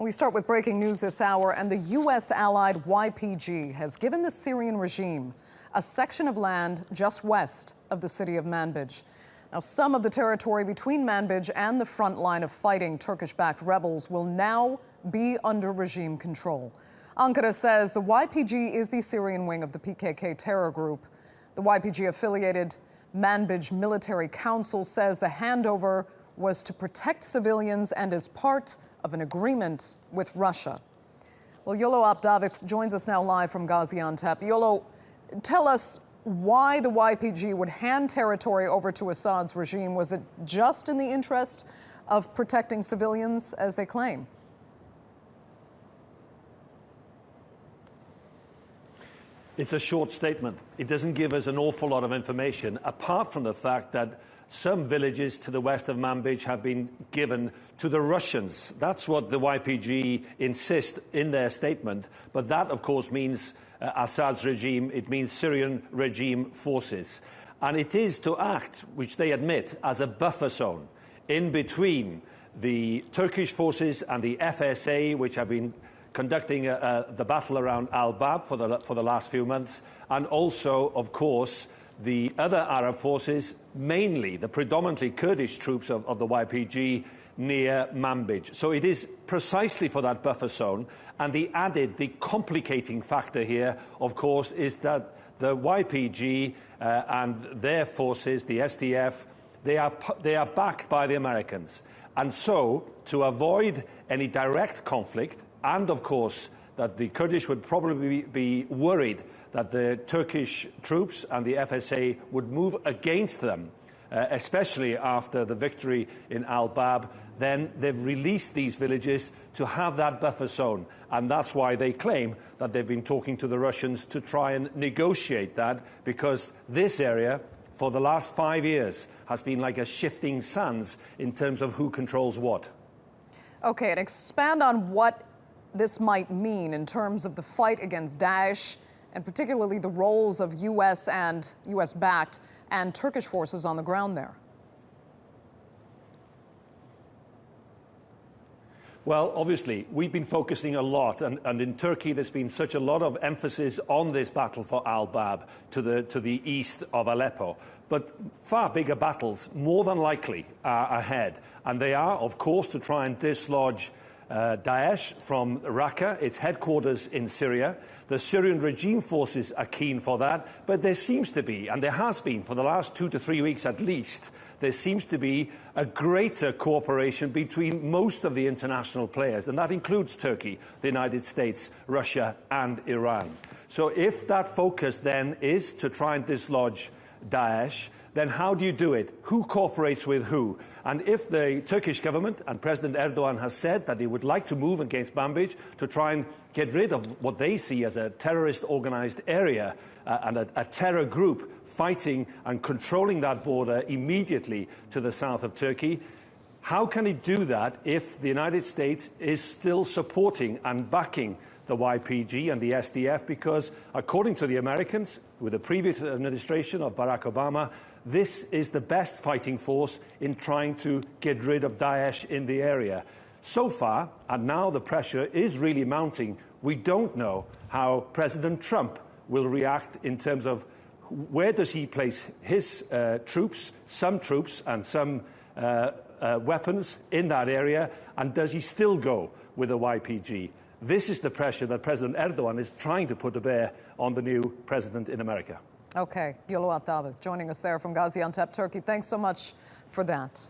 We start with breaking news this hour, and the U.S.-allied YPG has given the Syrian regime a section of land just west of the city of Manbij. Now, some of the territory between Manbij and the front line of fighting Turkish-backed rebels will now be under regime control. Ankara says the YPG is the Syrian wing of the PKK terror group. The YPG-affiliated Manbij Military Council says the handover was to protect civilians and is part of an agreement with Russia. Well, Yolo Abdavik joins us now live from Gaziantep. Yolo, tell us why the YPG would hand territory over to Assad's regime. Was it just in the interest of protecting civilians, as they claim? It's a short statement. It doesn't give us an awful lot of information, apart from the fact that some villages to the west of Manbij have been given to the Russians. That's what the YPG insist in their statement. But that, of course, means Assad's regime. It means Syrian regime forces. And it is to act, which they admit, as a buffer zone in between the Turkish forces and the FSA, which have been conducting the battle around Al-Bab for the last few months, and also, of course, the other Arab forces, mainly the predominantly Kurdish troops of the YPG near Manbij. So it is precisely for that buffer zone. And the complicating factor here, of course, is that the YPG and their forces, the SDF, they are backed by the Americans. And so, to avoid any direct conflict, and of course that the Kurdish would probably be worried that the Turkish troops and the FSA would move against them, especially after the victory in Al-Bab, then they've released these villages to have that buffer zone. And that's why they claim that they've been talking to the Russians to try and negotiate that, because this area, for the last 5 years, has been like a shifting sands in terms of who controls what. Okay, and expand on what this might mean in terms of the fight against Daesh, and particularly the roles of U.S. and U.S.-backed and Turkish forces on the ground there. Well, obviously, we've been focusing a lot, and in Turkey there's been such a lot of emphasis on this battle for Al-Bab to the east of Aleppo. But far bigger battles, more than likely, are ahead. And they are, of course, to try and dislodge Daesh from Raqqa, its headquarters in Syria. The Syrian regime forces are keen for that, but there seems to be, and there has been for the last 2 to 3 weeks at least, there seems to be a greater cooperation between most of the international players, and that includes Turkey, the United States, Russia, and Iran. So if that focus then is to try and dislodge Daesh, then how do you do it? Who cooperates with who? And if the Turkish government and President Erdogan has said that they would like to move against Manbij to try and get rid of what they see as a terrorist organized area and a terror group fighting and controlling that border immediately to the south of Turkey, how can he do that if the United States is still supporting and backing the YPG and the SDF? Because according to the Americans, with the previous administration of Barack Obama, this is the best fighting force in trying to get rid of Daesh in the area. So far, and now the pressure is really mounting, we don't know how President Trump will react in terms of where does he place his troops, some troops and some weapons in that area, and does he still go with the YPG? This is the pressure that President Erdogan is trying to put to bear on the new president in America. Okay, Yolo Abdavik joining us there from Gaziantep, Turkey. Thanks so much for that.